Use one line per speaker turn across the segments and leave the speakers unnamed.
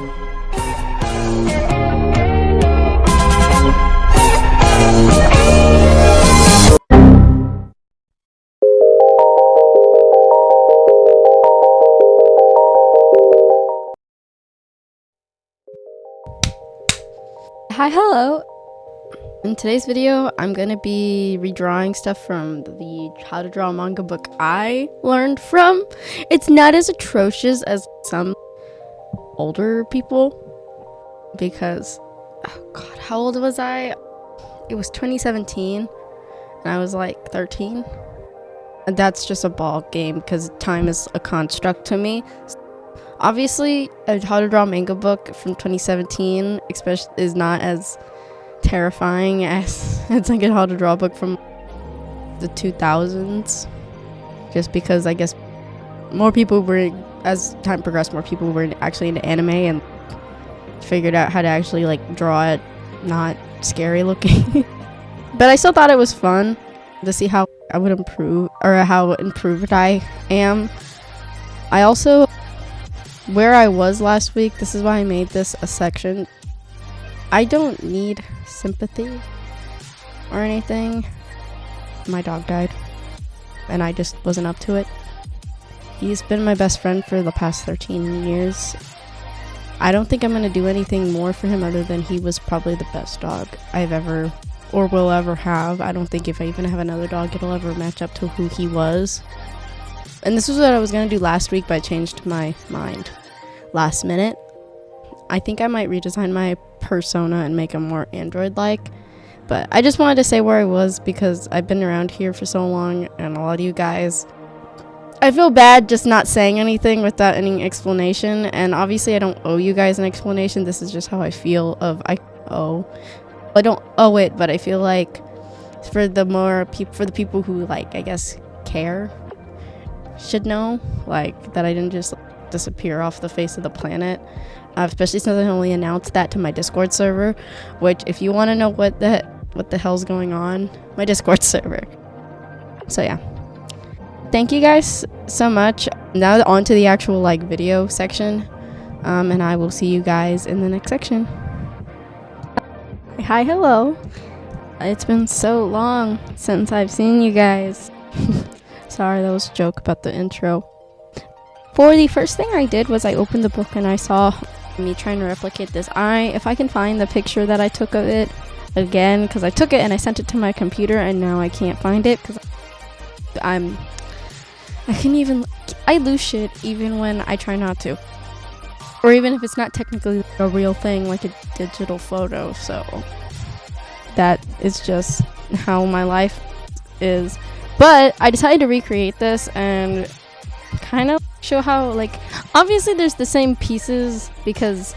Hi, hello. In today's video, I'm gonna be redrawing stuff from the How to Draw Manga book I learned from. It's not as atrocious as some older people because, oh god, how old was I? It was 2017 and I was like 13. And that's just a ball game because time is a construct to me. Obviously, a How to Draw Manga book from 2017 especially is not as terrifying as it's like a How to Draw book from the 2000s, just because I guess more people were, as time progressed, more people were actually into anime and figured out how to actually like draw it not scary looking. But I still thought it was fun to see how I would improve, or how improved I am. I also, where I was last week, this is why I made this a section. I don't need sympathy or anything. My dog died and I just wasn't up to it. He's been my best friend for the past 13 years. I don't think I'm going to do anything more for him other than he was probably the best dog I've ever or will ever have. I don't think if I even have another dog it'll ever match up to who he was. And this was what I was going to do last week, but I changed my mind last minute. I think I might redesign my persona and make him more Android-like. But I just wanted to say where I was because I've been around here for so long and a lot of you guys, I feel bad just not saying anything without any explanation. And obviously I don't owe you guys an explanation. This is just how I feel I don't owe it, but I feel like for the people who like, I guess, care, should know, like, that I didn't just disappear off the face of the planet, especially since I only announced that to my Discord server, which, if you want to know what the hell's going on, my Discord server. So yeah, thank you guys so much. Now on to the actual like video section, and I will see you guys in the next section. Hi, hello. It's been so long since I've seen you guys. Sorry, that was a joke about the intro. For the first thing I did was I opened the book and I saw me trying to replicate this eye. If I can find the picture that I took of it again, because I took it and I sent it to my computer and now I can't find it because I lose shit even when I try not to. Or even if it's not technically a real thing, like a digital photo. So that is just how my life is. But I decided to recreate this and kind of show how, like, obviously there's the same pieces because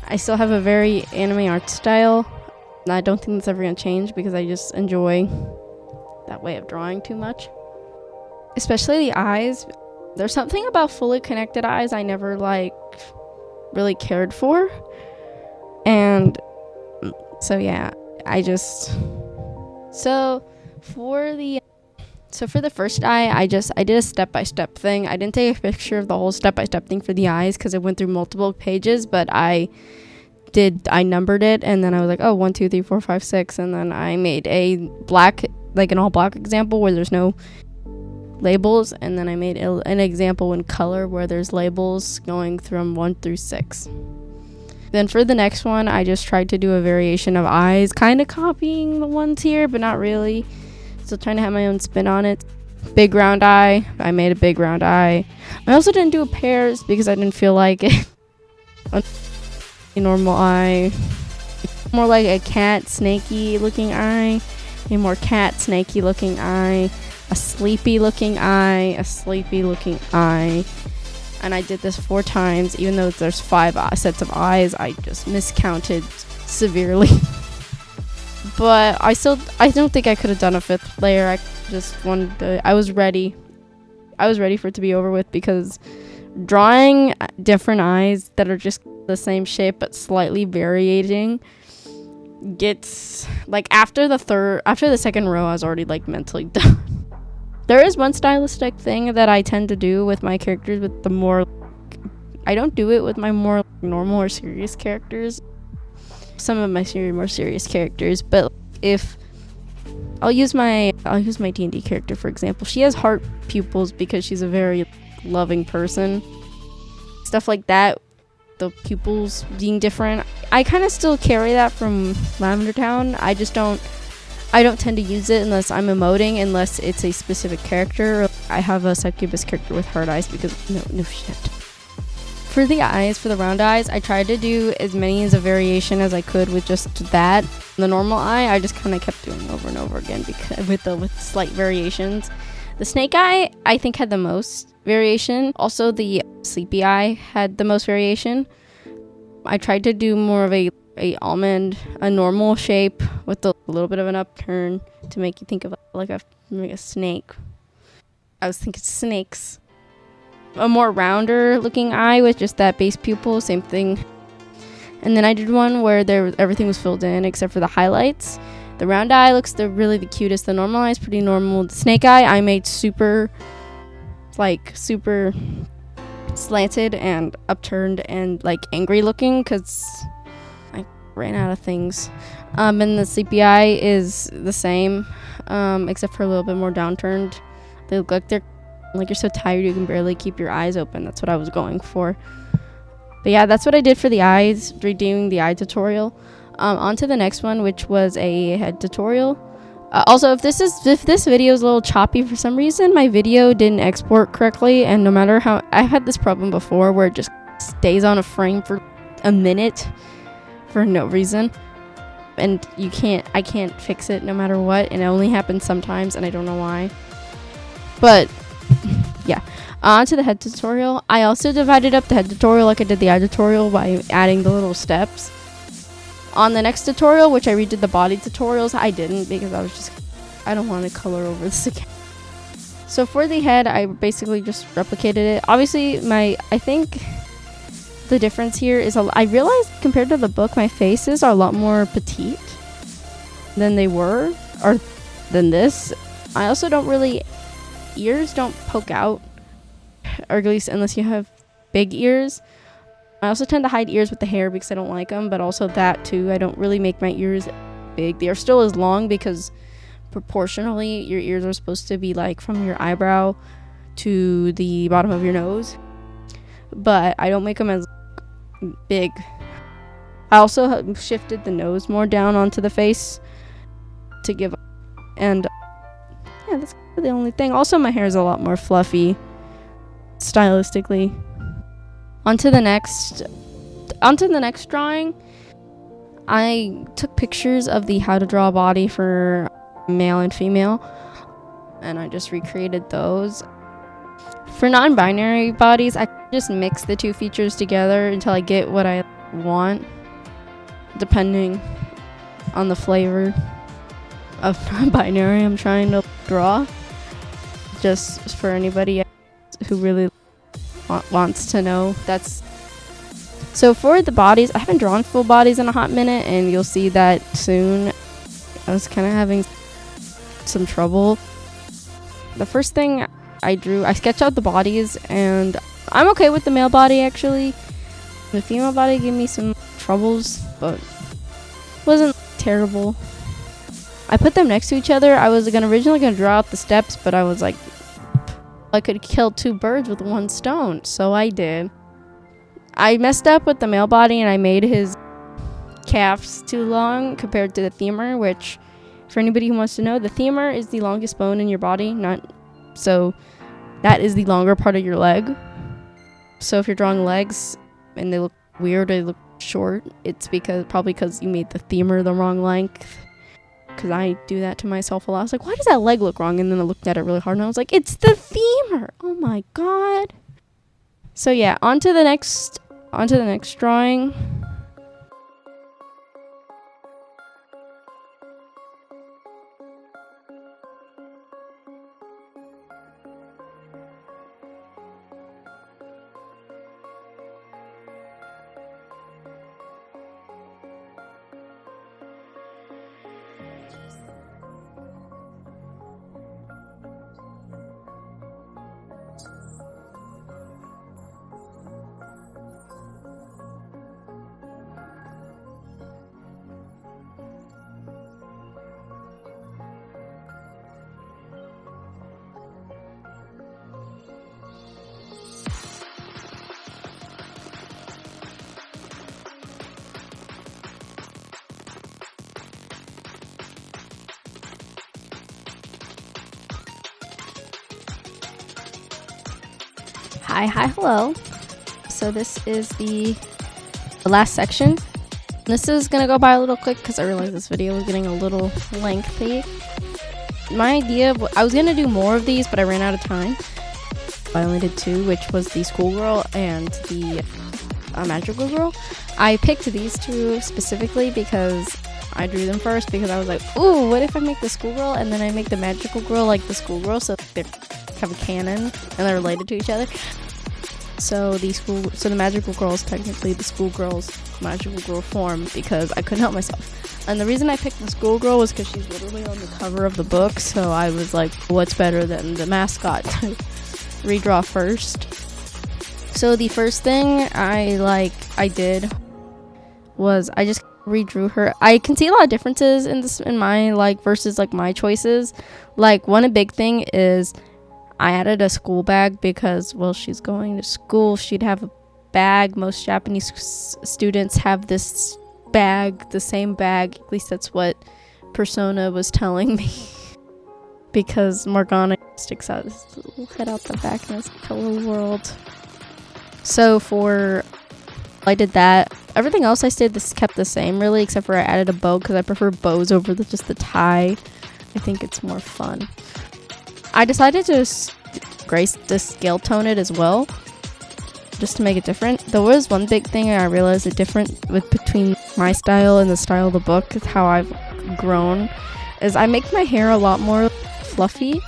I still have a very anime art style. And I don't think that's ever going to change because I just enjoy that way of drawing too much. Especially the eyes. There's something about fully connected eyes I never, like, really cared for. And so, yeah, for the first eye, I did a step-by-step thing. I didn't take a picture of the whole step-by-step thing for the eyes because it went through multiple pages, but I numbered it, and then I was like, oh, 1, 2, 3, 4, 5, 6, and then I made a black, like an all-black example where there's no labels, and then I made an example in color where there's labels going from 1 through 6. Then for the next one, I just tried to do a variation of eyes, kind of copying the ones here, but not really. Still trying to have my own spin on it. Big round eye. I made a big round eye. I also didn't do pears because I didn't feel like it. A normal eye. More like a cat, snaky looking eye. A more cat, snaky looking eye. A sleepy looking eye. A sleepy looking eye. And I did this 4 times. Even though there's 5 sets of eyes, I just miscounted severely. But I don't think I could have done a 5th layer. I was ready for it to be over with the drawing different eyes that are just the same shape but slightly varying gets, like, after the 2nd row I was already, like, mentally done. There is one stylistic thing that I tend to do with my characters with the more I don't do it with my more normal or serious characters. Some of my more serious characters, but if I'll use my D&D character for example. She has heart pupils because she's a very loving person. Stuff like that, the pupils being different. I kind of still carry that from Lavender Town. I don't tend to use it unless I'm emoting, unless it's a specific character. I have a succubus character with heart eyes because no shit. For the eyes, for the round eyes, I tried to do as many as a variation as I could with just that. The normal eye, I just kind of kept doing over and over again because with slight variations. The snake eye, I think, had the most variation. Also, the sleepy eye had the most variation. I tried to do more of a almond, a normal shape with a little bit of an upturn to make you think of like a snake. I was thinking snakes. A more rounder looking eye with just that base pupil, same thing. And then I did one where everything was filled in except for the highlights. The round eye looks the cutest. The normal eye is pretty normal. The snake eye I made super slanted and upturned and like angry looking because I ran out of things. And the sleepy eye is the same, except for a little bit more downturned. They look like you're so tired you can barely keep your eyes open. That's what I was going for. But yeah, that's what I did for the eyes, redoing the eye tutorial. On to the next one, which was a head tutorial. Also, if this video is a little choppy for some reason, my video didn't export correctly, and no matter how, I've had this problem before where it just stays on a frame for a minute for no reason, and I can't fix it no matter what, and it only happens sometimes, and I don't know why. But yeah, on to the head tutorial. I also divided up the head tutorial like I did the eye tutorial by adding the little steps. On the next tutorial, which I redid the body tutorials, I didn't because I don't want to color over this again. So for the head, I basically just replicated it. Obviously, I think the difference here is I realized compared to the book, my faces are a lot more petite than they were, or than this. I also ears don't poke out, or at least unless you have big ears. I also tend to hide ears with the hair because I don't like them, but also that too. I don't really make my ears big. They are still as long because proportionally your ears are supposed to be like from your eyebrow to the bottom of your nose, but I don't make them as big. I also shifted the nose more down onto the face to give, and yeah, that's the only thing. Also, my hair is a lot more fluffy stylistically. Onto the next drawing. I took pictures of the how to draw a body for male and female, and I just recreated those. For non-binary bodies, I just mix the two features together until I get what I want, depending on the flavor of non-binary I'm trying to draw. Just for anybody who really wants to know. So for the bodies, I haven't drawn full bodies in a hot minute, and you'll see that soon. I was kind of having some trouble. The first thing I drew, I sketched out the bodies, and I'm okay with the male body actually. The female body gave me some troubles, but wasn't terrible. I put them next to each other. I was originally gonna draw out the steps, but I was like, I could kill two birds with one stone, so I did. I messed up with the male body and I made his calves too long compared to the femur, which, for anybody who wants to know, the femur is the longest bone in your body, so that is the longer part of your leg. So if you're drawing legs and they look weird or they look short, it's probably because you made the femur the wrong length. Because I do that to myself a lot. I was like, why does that leg look wrong? And then I looked at it really hard and I was like, it's the femur. Oh my god. So yeah, on to the next drawing. Hello. So this is the last section. This is gonna go by a little quick because I realized this video was getting a little lengthy. My idea, I was gonna do more of these, but I ran out of time. I only did 2, which was the schoolgirl and the magical girl. I picked these 2 specifically because I drew them first, because I was like, ooh, what if I make the schoolgirl and then I make the magical girl like the schoolgirl, so they have a canon and they're related to each other. So the magical girl is technically the schoolgirl's magical girl form, because I couldn't help myself. And the reason I picked the schoolgirl was because she's literally on the cover of the book, so I was like, what's better than the mascot to redraw first? So the first thing I did was I just redrew her. I can see a lot of differences in my versus my choices. One big thing is I added a school bag because, well, she's going to school. She'd have a bag. Most Japanese students have this bag, the same bag. At least that's what Persona was telling me. Because Morgana sticks out his little head out the back and it's like, hello world. So I did that. Everything else I kept the same, really, except for I added a bow because I prefer bows over just the tie. I think it's more fun. I decided to scale tone it as well, just to make it different. There was one big thing I realized between my style and the style of the book, is how I've grown, is I make my hair a lot more fluffy.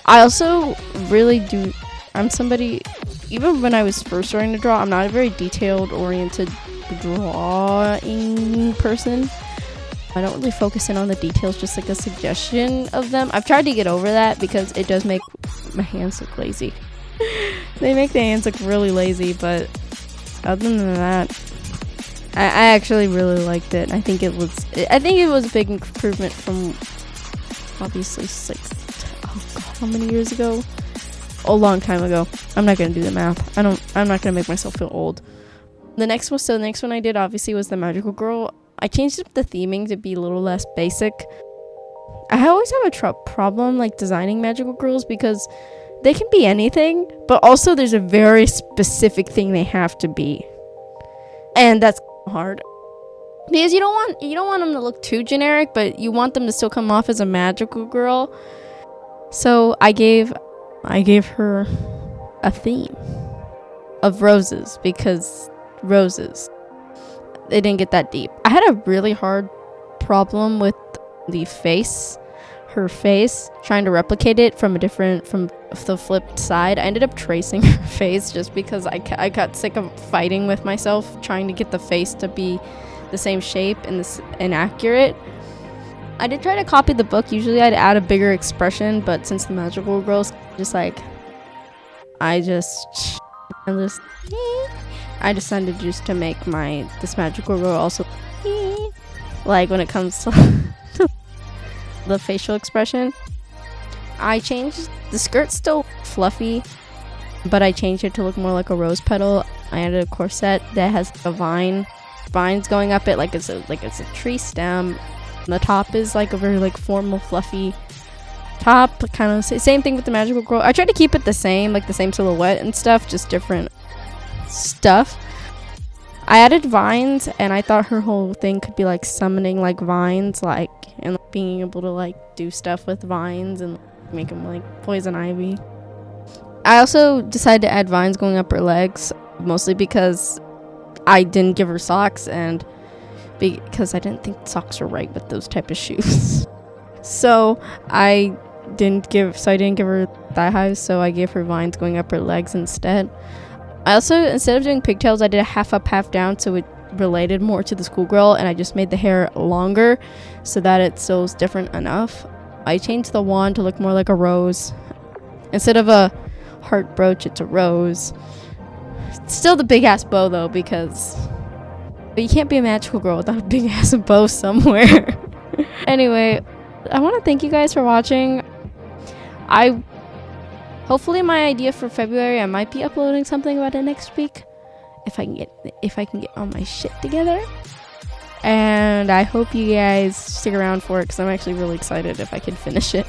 I also really do, I'm somebody, even when I was first starting to draw, I'm not a very detailed oriented drawing person. I don't really focus in on the details, just a suggestion of them. I've tried to get over that because it does make my hands look lazy. They make the hands look really lazy, but other than that, I actually really liked it. I think it was a big improvement from obviously how many years ago? A long time ago. I'm not gonna do the math. I'm not gonna make myself feel old. The next one I did obviously was the magical girl. I changed up the theming to be a little less basic. I always have a problem designing magical girls because they can be anything, but also there's a very specific thing they have to be, and that's hard because you don't want them to look too generic, but you want them to still come off as a magical girl. So I gave her a theme of roses, because roses. They didn't get that deep. I had a really hard problem with her face, trying to replicate it from the flipped side. I ended up tracing her face just because I got sick of fighting with myself trying to get the face to be the same shape and accurate. I did try to copy the book. Usually I'd add a bigger expression, but since the magical girl's just I decided just to make this magical girl also when it comes to the facial expression. I changed the skirt, still fluffy, but I changed it to look more like a rose petal. I added a corset that has vines going up it, it's a tree stem. And the top is a very formal fluffy top, kind of same thing with the magical girl. I tried to keep it the same, the same silhouette and stuff, just different stuff. I added vines, and I thought her whole thing could be summoning vines, and being able to do stuff with vines and make them poison ivy. I also decided to add vines going up her legs, mostly because I didn't give her socks, and because I didn't think socks were right with those type of shoes. So I didn't give her thigh highs, so I gave her vines going up her legs instead. I also, instead of doing pigtails, I did a half up, half down, so it related more to the schoolgirl, and I just made the hair longer so that it still was different enough. I changed the wand to look more like a rose. Instead of a heart brooch, it's a rose. It's still the big ass bow though, because you can't be a magical girl without a big ass bow somewhere. Anyway, I want to thank you guys for watching. Hopefully my idea for February, I might be uploading something about it next week, if I can get all my shit together. And I hope you guys stick around for it, because I'm actually really excited if I can finish it.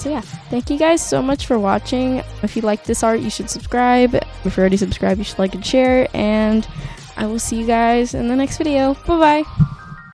So yeah, thank you guys so much for watching. If you like this art, you should subscribe. If you're already subscribed, you should like and share, and I will see you guys in the next video. Bye bye.